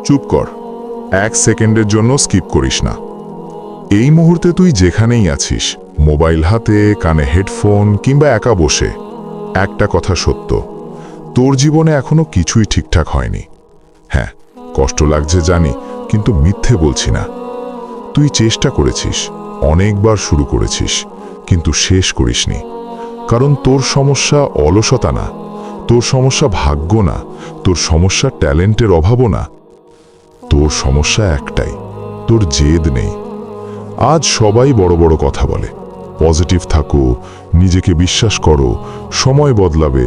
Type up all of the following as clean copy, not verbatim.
চুপ কর, 1 সেকেন্ডের জন্য স্কিপ করিস না। এই মুহূর্তে তুই যেখানেই আছিস, মোবাইল হাতে, কানে হেডফোন কিংবা একা বসে, একটা কথা সত্য, তোর জীবনে এখনো কিছুই ঠিকঠাক হয়নি। হ্যাঁ, কষ্ট লাগছে জানি, কিন্তু মিথ্যে বলছি না। তুই চেষ্টা করেছিস, অনেকবার শুরু করেছিস, কিন্তু শেষ করিসনি। কারণ তোর সমস্যা অলসতা না, তোর সমস্যা ভাগ্য না, তোর সমস্যা ট্যালেন্টের অভাবও না। তোর সমস্যা একটাই, তোর জেদ নেই। আজ সবাই বড় বড় কথা বলে, পজিটিভ থাকো, নিজেকে বিশ্বাস করো, সময় বদলাবে।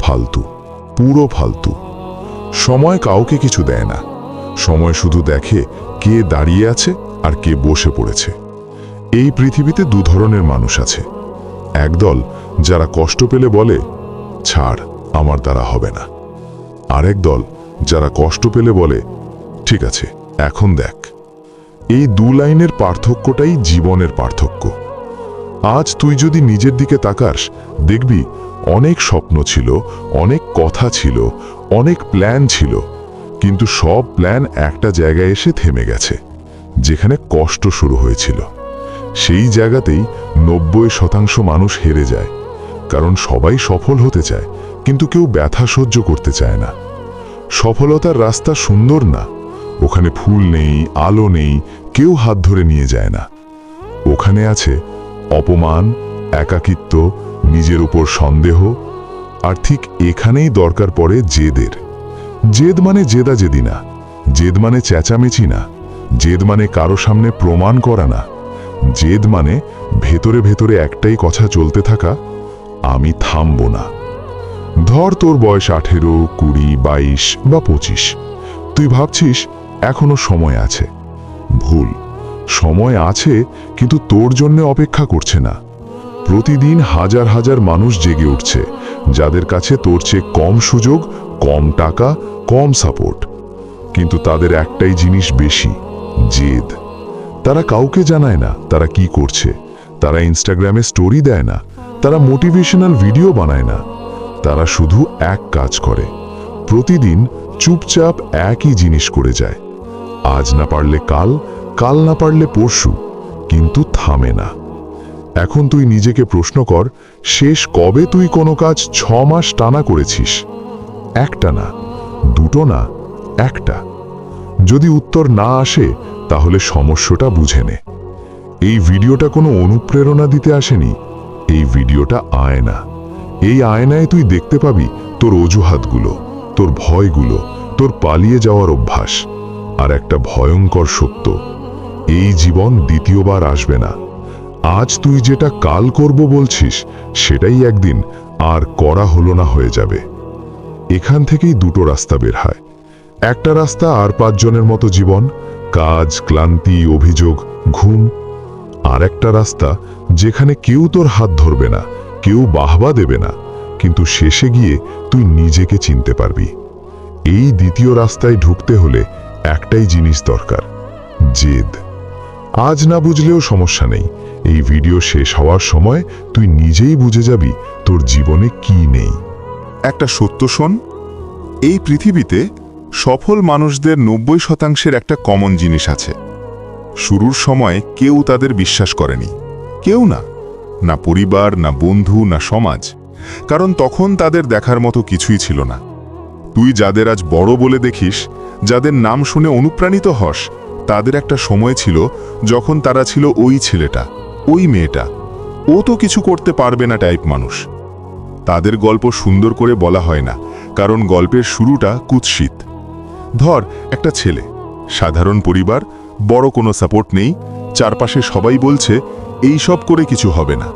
ফালতু, পুরো ফালতু। সময় কাউকে কিছু দেয় না। সময় শুধু দেখে কে দাঁড়িয়ে আছে আর কে বসে পড়েছে। এই পৃথিবীতে 2 ধরনের মানুষ আছে। একদল যারা কষ্ট পেলে বলে, ছাড়, আমার দ্বারা হবে না। আরেক দল যারা কষ্ট পেলে বলে, ঠিক আছে, এখন দেখ। এই 2 লাইনের পার্থক্যটাই জীবনের পার্থক্য। আজ তুই যদি নিজের দিকে তাকাস, দেখবি অনেক স্বপ্ন ছিল, অনেক কথা ছিল, অনেক প্ল্যান ছিল, কিন্তু সব প্ল্যান একটা জায়গায় এসে থেমে গেছে, যেখানে কষ্ট শুরু হয়েছিল। সেই জায়গাতেই 90% মানুষ হেরে যায়। কারণ সবাই সফল হতে চায়, কিন্তু কেউ ব্যথা সহ্য করতে চায় না। সফলতার রাস্তা সুন্দর না, ওখানে ফুল নেই, আলো নেই, কেউ হাত ধরে নিয়ে যায় না। ওখানে আছে অপমান, একাকিত্ব, নিজের উপর সন্দেহ। আর ঠিক এখানেই দরকার পড়ে জেদের। জেদ মানে জেদাজেদি না, জেদ মানে চেঁচামেচি না, জেদ মানে কারো সামনে প্রমাণ করা না। জেদ মানে ভেতরে ভেতরে একটাই কথা চলতে থাকা, আমি থামব না। ধর তোর বয়স 18, 20, 22 বা 25। তুই ভাবছিস এখনো সময় আছে। ভুল। সময় আছে, কিন্তু তোর জন্য অপেক্ষা করছে না। প্রতিদিন হাজার হাজার মানুষ জেগে উঠছে, যাদের কাছে তোর চেয়ে কম সুযোগ, কম টাকা, কম সাপোর্ট। কিন্তু তাদের একটাই জিনিস বেশি, জেদ। তারা কাউকে জানায় না তারা কি করছে, তারা ইনস্টাগ্রামে স্টোরি দেয় না, তারা মোটিভেশনাল ভিডিও বানায় না। তারা শুধু এক কাজ করে, প্রতিদিন চুপচাপ একই জিনিস করে যায়। আজ না পারলে কাল, কাল না পারলে পরশু, কিন্তু থামে না। এখন তুই নিজেকে প্রশ্ন কর, শেষ কবে তুই কোনো কাজ 6 মাস টানা করেছিস? একটা না, 2টো না, একটা। যদি উত্তর না আসে, তাহলে সমস্যাটা বুঝে নে। এই ভিডিওটা কোনো অনুপ্রেরণা দিতে আসেনি, এই ভিডিওটা আয়না। এই আয়নায় তুই দেখতে পাবি তোর অজুহাতগুলো, তোর ভয়গুলো, তোর পালিয়ে যাওয়ার অভ্যাস। আর একটা ভয়ঙ্কর সত্য, এই জীবন দ্বিতীয়বার আসবে না। আজ তুই যেটা কাল করব বলছিস, সেটাই একদিন আর করা হলো না হয়ে যাবে। এখান থেকেই 2টো রাস্তা বের হয়। একটা রাস্তা আর 5 জনের মতো জীবন, কাজ, ক্লান্তি, অভিযোগ, ঘুম। আর একটা রাস্তা যেখানে কেউ তোর হাত ধরবে না, কেউ বাহবা দেবে না, কিন্তু শেষে গিয়ে তুই নিজেকে চিনতে পারবি। এই দ্বিতীয় রাস্তায় ঢুকতে হলে একটাই জিনিস দরকার, জেদ। আজ না বুঝলেও সমস্যা নেই, এই ভিডিও শেষ হওয়ার সময় তুই নিজেই বুঝে যাবি তোর জীবনে কি নেই। একটা সত্য শোন, এই পৃথিবীতে সফল মানুষদের 90%-এর একটা কমন জিনিস আছে। শুরুর সময় কেউ তাদের বিশ্বাস করেনি, কেউ না, না পরিবার, না বন্ধু, না সমাজ। কারণ তখন তাদের দেখার মতো কিছুই ছিল না। তুই যাদের আজ বড় বলে দেখিস, যাদের নাম শুনে অনুপ্রাণিত হস, তাদের একটা সময় ছিল যখন তারা ছিল ওই ছেলেটা, ওই মেয়েটা, ও তো কিছু করতে পারবে না টাইপ মানুষ। তাদের গল্প সুন্দর করে বলা হয় না, কারণ গল্পের শুরুটা কুৎসিত। ধর একটা ছেলে, সাধারণ পরিবার, বড় কোনো সাপোর্ট নেই, চারপাশে সবাই বলছে এই সব করে কিছু হবে না।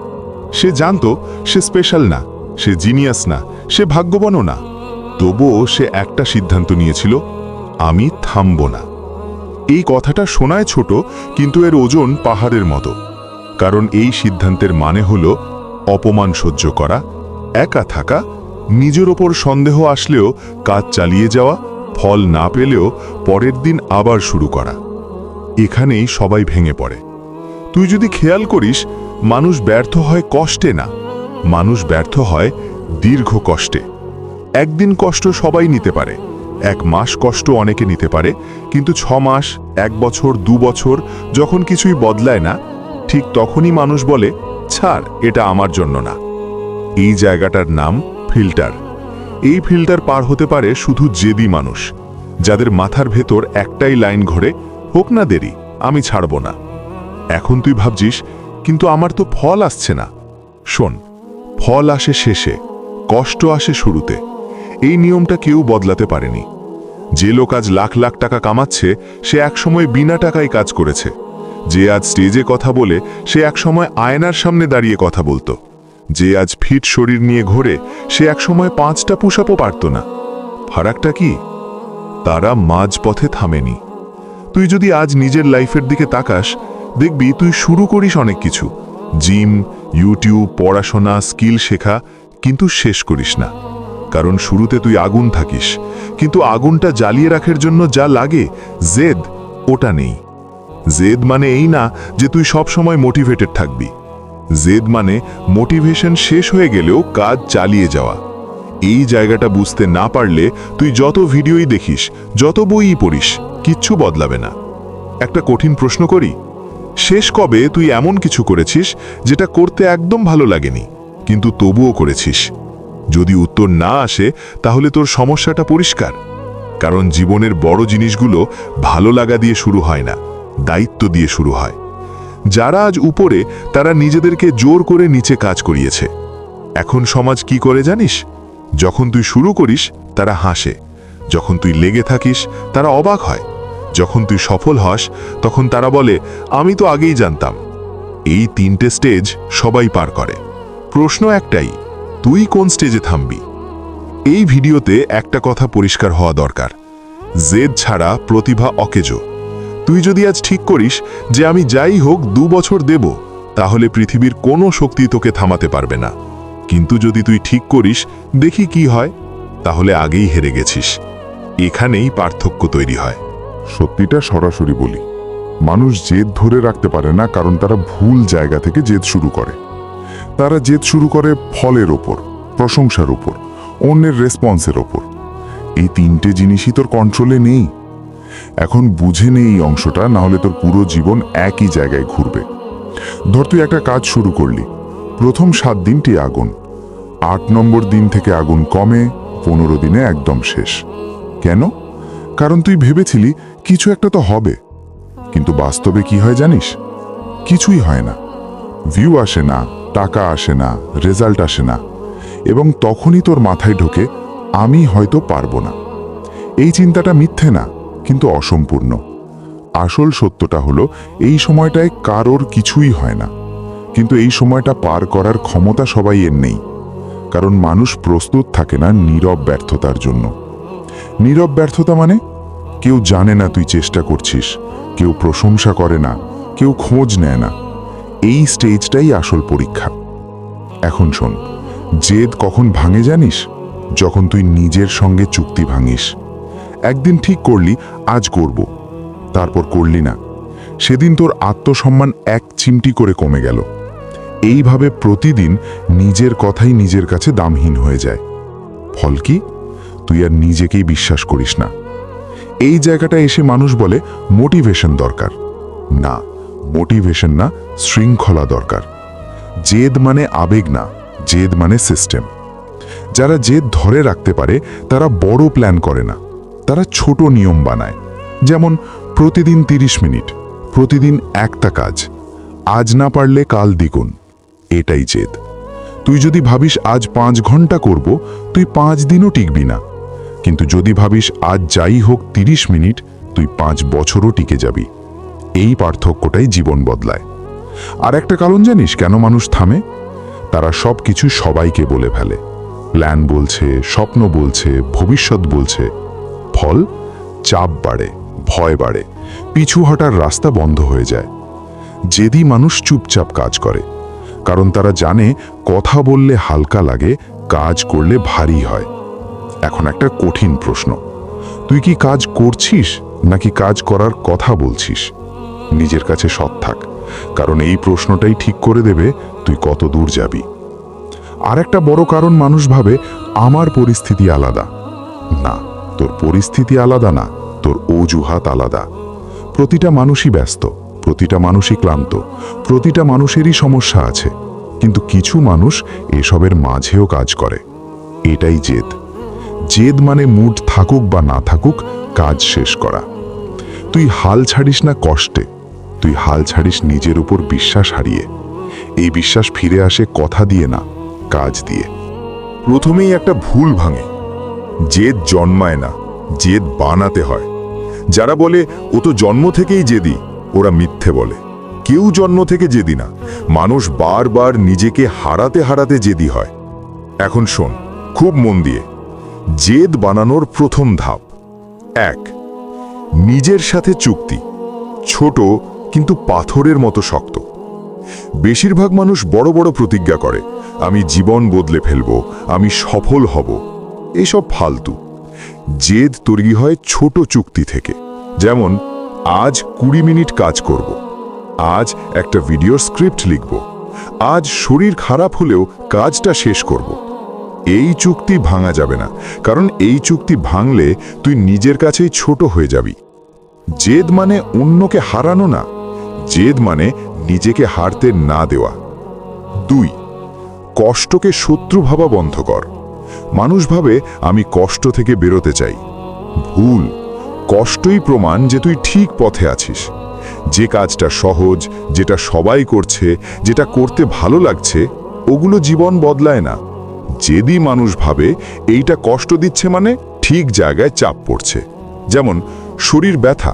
সে জানতো সে স্পেশাল না, সে জিনিয়াস না, সে ভাগ্যবানও না। তবুও সে একটা সিদ্ধান্ত নিয়েছিল, আমি থামব না। এই কথাটা শোনায় ছোট, কিন্তু এর ওজন পাহাড়ের মতো। কারণ এই সিদ্ধান্তের মানে হলো অপমান সহ্য করা, একা থাকা, নিজের ওপর সন্দেহ আসলেও কাজ চালিয়ে যাওয়া, ফল না পেলেও পরের দিন আবার শুরু করা। এখানেই সবাই ভেঙে পড়ে। তুই যদি খেয়াল করিস, মানুষ ব্যর্থ হয় কষ্টে না, মানুষ ব্যর্থ হয় দীর্ঘ কষ্টে। একদিন কষ্ট সবাই নিতে পারে, এক মাস কষ্ট অনেকে নিতে পারে, কিন্তু 6 মাস, 1 বছর, 2 বছর যখন কিছুই বদলায় না, ঠিক তখনই মানুষ বলে, ছাড়, এটা আমার জন্য না। এই জায়গাটার নাম ফিল্টার। এই ফিল্টার পার হতে পারে শুধু জেদি মানুষ, যাদের মাথার ভেতর একটাই লাইন ঘোরে, হোক না দেরি, আমি ছাড়ব না। এখন তুই ভাবছিস, কিন্তু আমার তো ফল আসছে না। শোন, ফল আসে শেষে, কষ্ট আসে শুরুতে। এই নিয়মটা কেউ বদলাতে পারেনি। যে লোক আজ লাখ লাখ টাকা কামাচ্ছে, সে একসময় বিনা টাকায় কাজ করেছে। যে আজ স্টেজে কথা বলে, সে একসময় আয়নার সামনে দাঁড়িয়ে কথা বলতো। যে আজ ফিট শরীর নিয়ে ঘোরে, সে একসময় 5টা পুশ আপও পারত না। ফারাকটা কি? তারা মাঝপথে থামেনি। তুই যদি আজ নিজের লাইফের দিকে তাকাস, দেখবি তুই শুরু করিস অনেক কিছু, জিম, ইউটিউব, পড়াশোনা, স্কিল শেখা, কিন্তু শেষ করিস না। কারণ শুরুতে তুই আগুন থাকিস, কিন্তু আগুনটা জ্বালিয়ে রাখার জন্য যা লাগে, জেদ, ওটা নেই। জেদ মানে এই না যে তুই সব সময় মোটিভেটেড থাকবি। জেদ মানে মোটিভেশন শেষ হয়ে গেলেও কাজ চালিয়ে যাওয়া। এই জায়গাটা বুঝতে না পারলে তুই যত ভিডিওই দেখিস, যত বইই পড়িস, কিচ্ছু বদলাবে না। একটা কঠিন প্রশ্ন করি, শেষ কবে তুই এমন কিছু করেছিস যেটা করতে একদম ভালো লাগেনি, কিন্তু তবুও করেছিস? যদি উত্তর না আসে, তাহলে তোর সমস্যাটা পরিষ্কার। কারণ জীবনের বড় জিনিসগুলো ভালো লাগা দিয়ে শুরু হয় না, দায়িত্ব দিয়ে শুরু হয়। যারা আজ উপরে, তারা নিজেদেরকে জোর করে নিচে কাজ করিয়েছে। এখন সমাজ কি করে জানিস? যখন তুই শুরু করিস, তারা হাসে। যখন তুই লেগে থাকিস, তারা অবাক হয়। যখন তুই সফল হস, তখন তারা বলে, আমি তো আগেই জানতাম। এই 3টে স্টেজ সবাই পার করে। প্রশ্ন একটাই, তুই কোন স্টেজে থামবি? এই ভিডিওতে একটা কথা পরিষ্কার হওয়া দরকার, জেদ ছাড়া প্রতিভা অকেজো। তুই যদি আজ ঠিক করিস যে আমি যাই হোক 2 বছর দেব, তাহলে পৃথিবীর কোনো শক্তি তোকে থামাতে পারবে না। কিন্তু যদি তুই ঠিক করিস দেখি কি হয়, তাহলে আগেই হেরে গেছিস। এখানেই পার্থক্য তৈরি হয়। সত্যিটা সরাসরি বলি, মানুষ জেদ ধরে রাখতে পারে না, কারণ তারা ভুল জায়গা থেকে জেদ শুরু করে। তারা জেদ শুরু করে ফলের ওপর, প্রশংসার ওপর, অন্যের রেসপন্সের ওপর। এই 3টে জিনিসই তোর কন্ট্রোলে নেই। এখন বুঝে নে এই অংশটা, না হলে তোর পুরো জীবন একই জায়গায় ঘুরবে। ধর তুই একটা কাজ শুরু করলি, প্রথম 7 দিনটি আগুন, 8 নম্বর দিন থেকে আগুন কমে, 15 দিনে একদম শেষ। কেন? কারণ তুই ভেবেছিলি কিছু একটা তো হবে, কিন্তু বাস্তবে কি হয় জানিস? কিছুই হয় না। ভিউ আসে না, টাকা আসে না, রেজাল্ট আসে না, এবং তখনই তোর মাথায় ঢোকে, আমি হয়তো পারবো না। এই চিন্তাটা মিথ্যে না, কিন্তু অসম্পূর্ণ। আসল সত্যটা হলো, এই সময়টায় কারোর কিছুই হয় না, কিন্তু এই সময়টা পার করার ক্ষমতা সবাই এর নেই। কারণ মানুষ প্রস্তুত থাকে না নীরব ব্যর্থতার জন্য। নীরব ব্যর্থতা মানে, কেউ জানে না তুই চেষ্টা করছিস, কেউ প্রশংসা করে না, কেউ খোঁজ নেয় না। এই স্টেজটাই আসল পরীক্ষা। এখন শোন, জেদ কখন ভাঙে জানিস? যখন তুই নিজের সঙ্গে চুক্তি ভাঙিস। একদিন ঠিক করলি আজ করব, তারপর করলি না। সেদিন তোর আত্মসম্মান এক চিমটি করে কমে গেল। এইভাবে প্রতিদিন নিজের কথাই নিজের কাছে দামহীন হয়ে যায়। ফল কি? তুই আর নিজেকেই বিশ্বাস করিস না। এই জায়গাটা এসে মানুষ বলে মোটিভেশন দরকার। না, মোটিভেশন না, শৃঙ্খলা দরকার। জেদ মানে আবেগ না, জেদ মানে সিস্টেম। যারা জেদ ধরে রাখতে পারে, তারা বড় প্ল্যান করে না, তারা ছোট নিয়ম বানায়। যেমন প্রতিদিন 30 মিনিট, প্রতিদিন একটা কাজ, আজ না পারলে কাল দ্বিগুণ। এটাই জেদ। তুই যদি ভাবিস আজ 5 ঘন্টা করব, তুই 5 দিনও টিকবি না। কিন্তু যদি ভাবিস আজ যাই হোক 30 মিনিট, তুই 5 বছরও টিকে যাবি। এই পার্থক্যটাই জীবন বদলায়। আর একটা কারণ জানিস কেন মানুষ থামে? তারা সব কিছু সবাইকে বলে ফেলে। প্ল্যান বলছে, স্বপ্ন বলছে, ভবিষ্যৎ বলছে। ফল? চাপ বাড়ে, ভয় বাড়ে, পিছু হটার রাস্তা বন্ধ হয়ে যায়। জেদি মানুষ চুপচাপ কাজ করে, কারণ তারা জানে কথা বললে হালকা লাগে, কাজ করলে ভারী হয়। এখন একটা কঠিন প্রশ্ন, তুই কি কাজ করছিস নাকি কাজ করার কথা বলছিস? নিজের কাছে সৎ থাক, কারণ এই প্রশ্নটাই ঠিক করে দেবে তুই কত দূর যাবি। আর একটা বড় কারণ মানুষ ভাবে আমার পরিস্থিতি আলাদা। না, তোর পরিস্থিতি আলাদা না, তোর অজুহাত আলাদা। প্রতিটা মানুষই ব্যস্ত, প্রতিটা মানুষই ক্লান্ত, প্রতিটা মানুষেরই সমস্যা আছে, কিন্তু কিছু মানুষ এসবের মাঝেও কাজ করে। এটাই জেদ। জেদ মানে মুড থাকুক বা না থাকুক কাজ শেষ করা। তুই হাল ছাড়িস না কষ্টে, তুই হাল ছাড়িস নিজের উপর বিশ্বাস হারিয়ে। এই বিশ্বাস ফিরে আসে কথা দিয়ে না, কাজ দিয়ে। প্রথমেই একটা ভুল ভাঙে, জেদ জন্মায় না, জেদ বানাতে হয়। যারা বলে ও তো জন্ম থেকেই জেদি, ওরা মিথ্যে বলে। কেউ জন্ম থেকে জেদি না, মানুষ বারবার নিজেকে হারাতে হারাতে জেদি হয়। এখন শোন খুব মন দিয়ে, জেদ বানানোর প্রথম ধাপ। 1. নিজের সাথে চুক্তি, ছোট কিন্তু পাথরের মতো শক্ত। বেশিরভাগ মানুষ বড় বড় প্রতিজ্ঞা করে, আমি জীবন বদলে ফেলব, আমি সফল হব। এসব ফালতু। জেদ তৈরি হয় ছোট চুক্তি থেকে। যেমন, আজ 20 মিনিট কাজ করব, আজ একটা ভিডিও স্ক্রিপ্ট লিখব, আজ শরীর খারাপ হলেও কাজটা শেষ করব। এই চুক্তি ভাঙা যাবে না, কারণ এই চুক্তি ভাঙলে তুই নিজের কাছেই ছোট হয়ে যাবি। জেদ মানে অন্যকে হারানো না, জেদ মানে নিজেকে হারতে না দেওয়া। 2. কষ্টকে শত্রু ভাবা বন্ধ কর। মানুষ ভাবে আমি কষ্ট থেকে বেরোতে চাই। ভুল। কষ্টই প্রমাণ যে তুই ঠিক পথে আছিস। যে কাজটা সহজ, যেটা সবাই করছে, যেটা করতে ভালো লাগছে, ওগুলো জীবন বদলায় না। জেদি মানুষ ভাবে এইটা কষ্ট দিচ্ছে মানে ঠিক জায়গায় চাপ পড়ছে। যেমন, শরীর ব্যথা,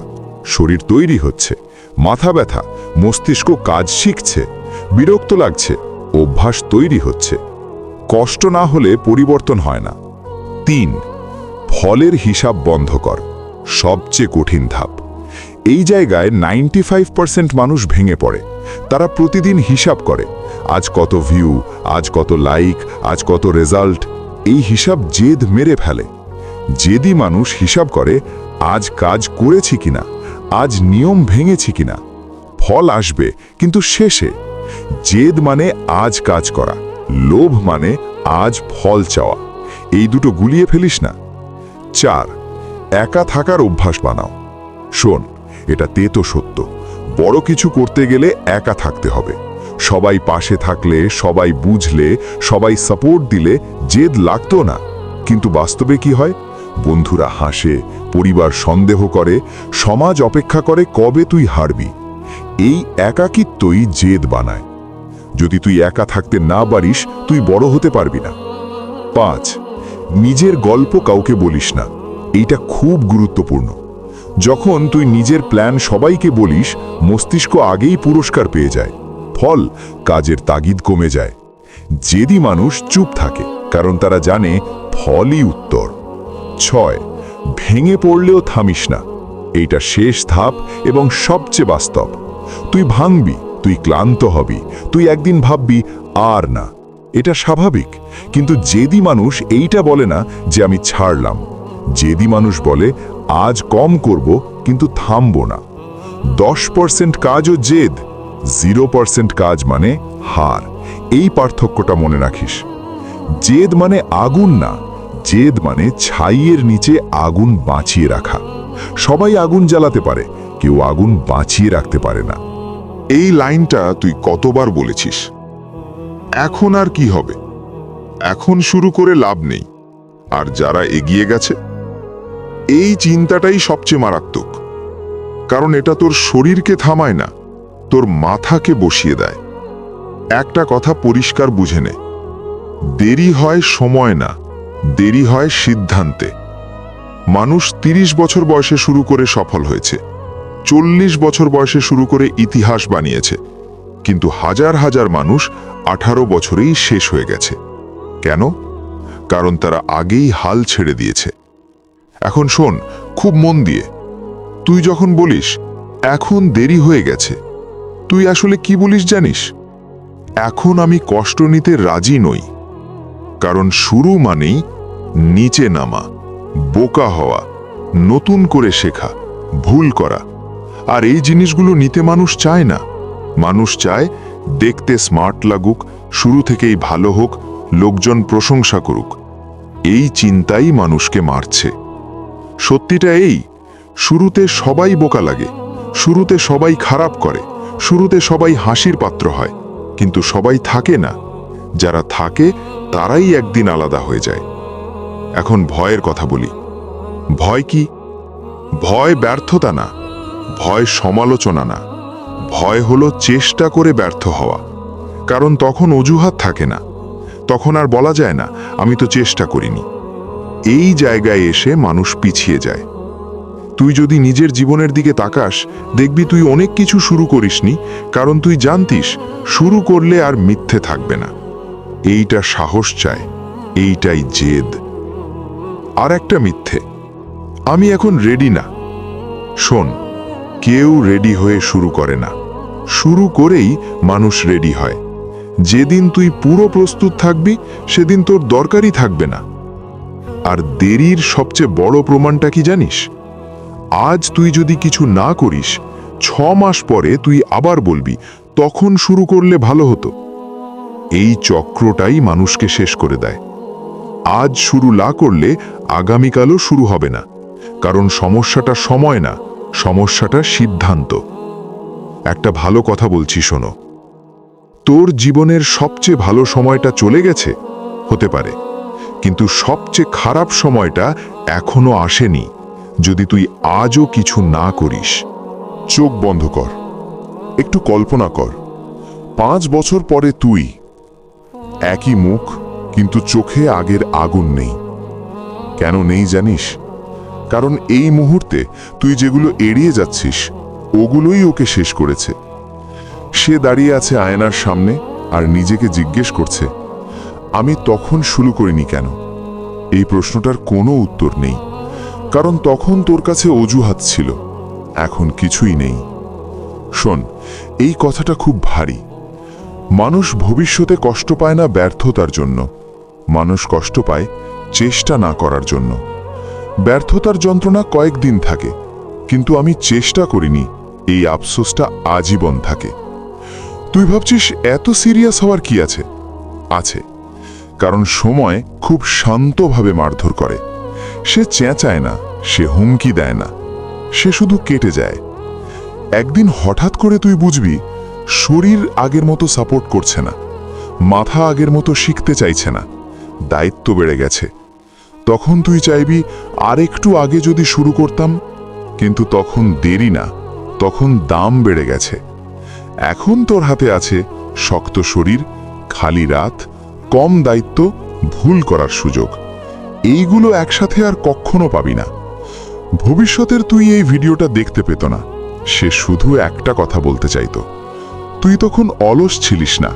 শরীর তৈরি হচ্ছে। মাথা ব্যথা, মস্তিষ্ক কাজ শিখছে। বিরক্ত লাগছে, অভ্যাস তৈরি হচ্ছে। কষ্ট না হলে পরিবর্তন হয় না। 3. ফলের হিসাব বন্ধ কর। সবচেয়ে কঠিন ধাপ। এই জায়গায় 95% মানুষ ভেঙে পড়ে। তারা প্রতিদিন হিসাব করে, আজ কত ভিউ, আজ কত লাইক, আজ কত রেজাল্ট। এই হিসাব জেদ মেরে ফেলে। জেদি মানুষ হিসাব করে, আজ কাজ করেছি কিনা, আজ নিয়ম ভেঙেছি কিনা। ফল আসবে কিন্তু শেষে। জেদ মানে আজ কাজ করা, লোভ মানে আজ ফল চাওয়া। এই দুটো গুলিয়ে ফেলিস না। 4. একা থাকার অভ্যাস বানাও। শোন, এটা তেতো সত্য। বড় কিছু করতে গেলে একা থাকতে হবে। সবাই পাশে থাকলে, সবাই বুঝলে, সবাই সাপোর্ট দিলে জেদ লাগতো না। কিন্তু বাস্তবে কি হয়? বন্ধুরা হাসে, পরিবার সন্দেহ করে, সমাজ অপেক্ষা করে কবে তুই হারবি। এই একাকিত্বই জেদ বানায়। যদি তুই একা থাকতে না পারিস, তুই বড় হতে পারবি না। 5. নিজের গল্প কাউকে বলিস না। এইটা খুব গুরুত্বপূর্ণ। যখন তুই নিজের প্ল্যান সবাইকে বলিস, মস্তিষ্ক আগেই পুরস্কার পেয়ে যায়। ফল, কাজের তাগিদ কমে যায়। জেদি মানুষ চুপ থাকে, কারণ তারা জানে ফলই উত্তর। 6. ভেঙে পড়লেও থামিস না। এইটা শেষ ধাপ এবং সবচেয়ে বাস্তব। তুই ভাঙবি, তুই ক্লান্ত হবি, তুই একদিন ভাববি আর না। এটা স্বাভাবিক। কিন্তু জেদি মানুষ এইটা বলে না যে আমি ছাড়লাম। জেদি মানুষ বলে আজ কম করব, কিন্তু থামব না। 10% কাজও জেদ, 0% কাজ মানে হার। এই পার্থক্যটা মনে রাখিস। জেদ মানে আগুন না, জেদ মানে ছাইয়ের নিচে আগুন বাঁচিয়ে রাখা। সবাই আগুন জ্বালাতে পারে, কেউ আগুন বাঁচিয়ে রাখতে পারে না। এই লাইনটা তুই কতবার বলেছিস? এখন আর কি হবে? এখন শুরু করে লাভ নেই। আর যারা এগিয়ে গেছে, এই চিন্তাটাই সবচেয়ে মারাত্মক। কারণ এটা তোর শরীরকে থামায় না, তোর মাথাকে বসিয়ে দেয়। একটা কথা পরিষ্কার বুঝে নে, দেরি হয় সময় না, দেরি হয় সিদ্ধান্তে। মানুষ 30 বছর বয়সে শুরু করে সফল হয়েছে, 40 বছর বয়সে শুরু করে ইতিহাস বানিয়েছে, কিন্তু হাজার হাজার মানুষ 18 বছরেই শেষ হয়ে গেছে। কেন? কারণ তারা আগেই হাল ছেড়ে দিয়েছে। এখন শোন খুব মন দিয়ে, তুই যখন বলিস এখন দেরি হয়ে গেছে, তুই আসলে কি বলিস জানিস? এখন আমি কষ্ট নিতে রাজি নই। কারণ শুরু মানেই নিচে নামা, বোকা হওয়া, নতুন করে শেখা, ভুল করা। আর এই জিনিসগুলো নিতে মানুষ চায় না। মানুষ চায় দেখতে স্মার্ট লাগুক, শুরু থেকেই ভালো হোক, লোকজন প্রশংসা করুক। এই চিন্তাই মানুষকে মারছে। সত্যিটা এই, শুরুতে সবাই বোকা লাগে, শুরুতে সবাই খারাপ করে, শুরুতে সবাই হাসির পাত্র হয়, কিন্তু সবাই থাকে না। যারা থাকে তারাই একদিন আলাদা হয়ে যায়। এখন ভয়ের কথা বলি। ভয় কি? ভয় ব্যর্থতা না, ভয় সমালোচনা না, ভয় হলো চেষ্টা করে ব্যর্থ হওয়া। কারণ তখন অজুহাত থাকে না, তখন আর বলা যায় না আমি তো চেষ্টা করিনি। এই জায়গায় এসে মানুষ পিছিয়ে যায়। তুই যদি নিজের জীবনের দিকে তাকাস, দেখবি তুই অনেক কিছু শুরু করিসনি, কারণ তুই জানতিস শুরু করলে আর মিথ্যে থাকবে না। এইটা সাহস চায়, এইটাই জেদ। আর একটা মিথ্যে, আমি এখন রেডি না। শোন, কেউ রেডি হয়ে শুরু করে না, শুরু করেই মানুষ রেডি হয়। যেদিন তুই পুরো প্রস্তুত থাকবি সেদিন তোর দরকারই থাকবে না। আর দেরির সবচেয়ে বড় প্রমাণটা কি জানিস? আজ তুই যদি কিছু না করিস, 6 মাস পরে তুই আবার বলবি তখন শুরু করলে ভালো হতো। এই চক্রটাই মানুষকে শেষ করে দেয়। আজ শুরু না করলে আগামীকালও শুরু হবে না, কারণ সমস্যাটা সময় না, সমস্যাটা সিদ্ধান্ত। একটা ভালো কথা বলছি শোনো, তোর জীবনের সবচেয়ে ভালো সময়টা চলে গেছে হতে পারে, কিন্তু সবচেয়ে খারাপ সময়টা এখনো আসেনি যদি তুই আজও কিছু না করিস। চোখ বন্ধ কর, একটু কল্পনা কর, 5 বছর পরে তুই, একই মুখ, কিন্তু চোখে আগের আগুন নেই। কেন নেই জানিস? কারণ এই মুহূর্তে তুই যেগুলো এড়িয়ে যাচ্ছিস, ওগুলোই ওকে শেষ করেছে। সে দাঁড়িয়ে আছে আয়নার সামনে আর নিজেকে জিজ্ঞেস করছে, আমি তখন শুরু করিনি কেন? এই প্রশ্নটার কোনো উত্তর নেই, কারণ তখন তোর কাছে অজুহাত ছিল, এখন কিছুই নেই। শোন, এই কথাটা খুব ভারী। মানুষ ভবিষ্যতে কষ্ট পায় না ব্যর্থতার জন্য, মানুষ কষ্ট পায় চেষ্টা না করার জন্য। ব্যর্থতার যন্ত্রণা কয়েকদিন থাকে, কিন্তু আমি চেষ্টা করিনি এই আফসোসটা আজীবন থাকে। তুই ভাবছিস এত সিরিয়াস হওয়ার কি আছে? আছে, কারণ সময় খুব শান্তভাবে মারধর করে। সে চেঁচায় না, সে হুমকি দেয় না, সে শুধু কেটে যায়। একদিন হঠাৎ করে তুই বুঝবি শরীর আগের মতো সাপোর্ট করছে না, মাথা আগের মতো শিখতে চাইছে না, দায়িত্ব বেড়ে গেছে। তখন তুই চাইবি আর একটু আগে যদি শুরু করতাম, কিন্তু তখন দেরি না, তখন দাম বেড়ে গেছে। এখন তোর হাতে আছে শক্ত শরীর, খালি রাত, কম দায়িত্ব, ভুল করার সুযোগ। এইগুলো একসাথে আর কখনো পাবি না। ভবিষ্যতের তুই এই ভিডিওটা দেখতে পেত না, সে শুধু একটা কথা বলতে চাইতো, তুই তখন অলস ছিলিস না,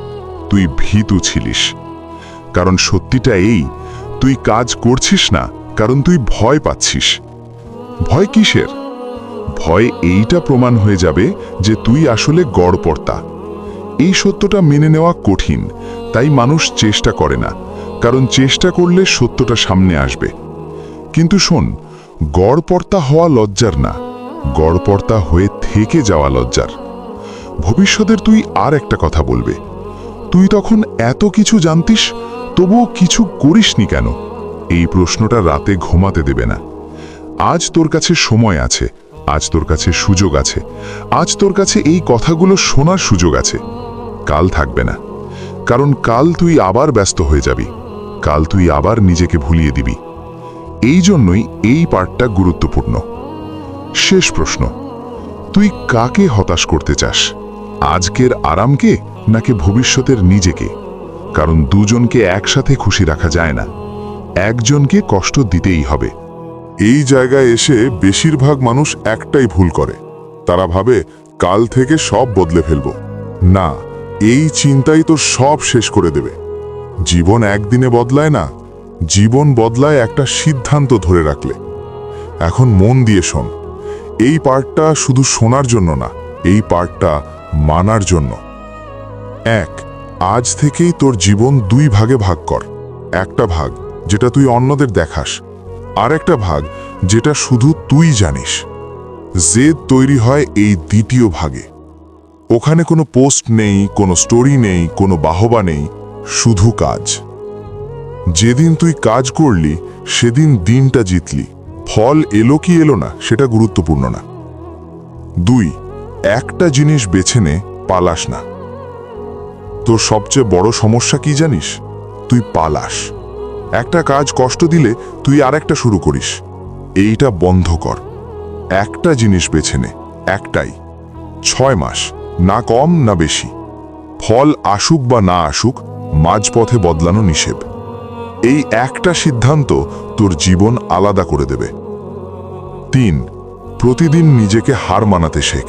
তুই ভীতু ছিলিস। কারণ সত্যিটা এই, তুই কাজ করছিস না কারণ তুই ভয় পাচ্ছিস। ভয় কিসের? ভয় এইটা প্রমাণ হয়ে যাবে যে তুই আসলে গড়পড়তা। এই সত্যটা মেনে নেওয়া কঠিন, তাই মানুষ চেষ্টা করে না, কারণ চেষ্টা করলে সত্যটা সামনে আসবে। কিন্তু শোন, গড়পড়তা হওয়া লজ্জার না, গড়পড়তা হয়ে থেকে যাওয়া লজ্জার। ভবিষ্যতের তুই আর একটা কথা বলবে, তুই তখন এত কিছু জানতিস তবুও কিছু করিসনি কেন? এই প্রশ্নটা রাতে ঘুমাতে দেবে না। আজ তোর কাছে সময় আছে, আজ তোর কাছে সুযোগ আছে, আজ তোর কাছে এই কথাগুলো শোনার সুযোগ আছে। কাল থাকবে না, কারণ কাল তুই আবার ব্যস্ত হয়ে যাবি, কাল তুই আবার নিজেকে ভুলিয়ে দিবি। এই জন্যই এই পার্টটা গুরুত্বপূর্ণ। শেষ প্রশ্ন, তুই কাকে হতাশ করতে চাস? আজকের আরামকে নাকি ভবিষ্যতের নিজেকে? কারণ দুজনকে একসাথে খুশি রাখা যায় না, একজনকে কষ্ট দিতেই হবে। এই জায়গায় এসে বেশিরভাগ মানুষ একটাই ভুল করে, তারা ভাবে কাল থেকে সব বদলে ফেলব। না, এই চিন্তাই তো সব শেষ করে দেবে। জীবন একদিনে বদলায় না, জীবন বদলায় একটা সিদ্ধান্ত ধরে রাখলে। এখন মন দিয়ে শোন, এই পার্টটা শুধু শোনার জন্য না, এই পার্টটা মানার জন্য। 1, আজ থেকেই তোর জীবন 2 ভাগে ভাগ কর। একটা ভাগ যেটা তুই অন্যদের দেখাস, আর একটা ভাগ যেটা শুধু তুই জানিস। জেদ তৈরি হয় এই দ্বিতীয় ভাগে। ওখানে কোনো পোস্ট নেই, কোনো স্টোরি নেই, কোনো বাহবা নেই, শুধু কাজ। যেদিন তুই কাজ করলি সেদিন দিনটা জিতলি, ফল এলো কি এলো না সেটা গুরুত্বপূর্ণ না। 2, একটা জিনিস বেছে নে, পালাস না। তোর সবচেয়ে বড় সমস্যা কি জানিস? তুই পালাস। একটা কাজ কষ্ট দিলে তুই আরেকটা শুরু করিস। এইটা বন্ধ কর। একটা জিনিস বেছে নে, একটাই। 6 মাস, না কম না বেশি। ফল আসুক বা না আসুক, মাঝপথে বদলানো নিষেধ। এই একটা সিদ্ধান্ত তোর জীবন আলাদা করে দেবে। 3, প্রতিদিন নিজেকে হার মানাতে শেখ।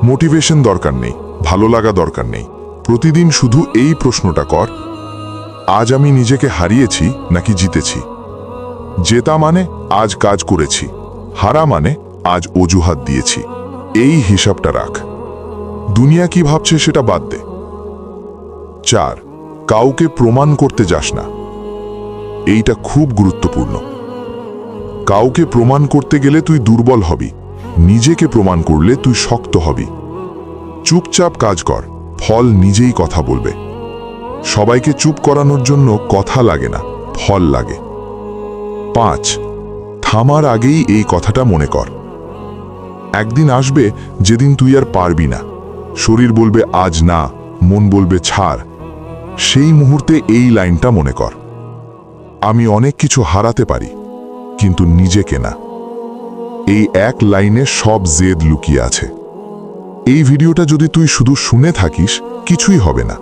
মোটিভেশন দরকার নেই, ভালো লাগা দরকার নেই। প্রতিদিন শুধু এই প্রশ্নটা কর, আজ আমি নিজেকে হারিয়েছি নাকি জিতেছি? জেতা মানে আজ কাজ করেছি, হারা মানে আজ অজুহাত দিয়েছি। এই হিসাবটা রাখ। দুনিয়া কি ভাবছে সেটা বাদ দে। 4, কাউকে প্রমাণ করতে যাস না। এইটা খুব গুরুত্বপূর্ণ। কাউকে প্রমাণ করতে গেলে তুই দুর্বল হবি, নিজেকে প্রমাণ করলে তুই শক্ত হবি। চুপচাপ কাজ কর, ফল নিজেই কথা বলবে। সবাইকে চুপ করানোর জন্য কথা লাগে না, ফল লাগে। 5, থামার আগেই এই কথাটা মনে কর। একদিন আসবে যেদিন তুই আর পারবি না। শরীর বলবে আজ না, মন বলবে ছাড়। সেই মুহূর্তে এই লাইনটা মনে কর, আমি অনেক কিছু হারাতে পারি, কিন্তু নিজেকে না। এই এক লাইনে সব জেদ লুকিয়ে আছে। এই ভিডিওটা যদি তুই শুধু শুনে থাকিস, কিছুই হবে না।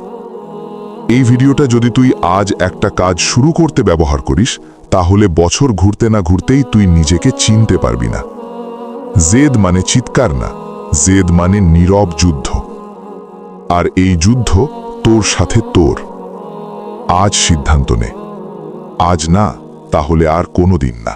এই ভিডিওটা যদি তুই আজ একটা কাজ শুরু করতে ব্যবহার করিস, তাহলে বছর ঘুরতে না ঘুরতেই তুই নিজেকে চিনতে পারবি না। জেদ মানে চিৎকার না, জেদ মানে নীরব যুদ্ধ। আর এই যুদ্ধ তোর সাথে তোর। আজ সিদ্ধান্ত নে, আজ না তাহলে আর কোনোদিন না।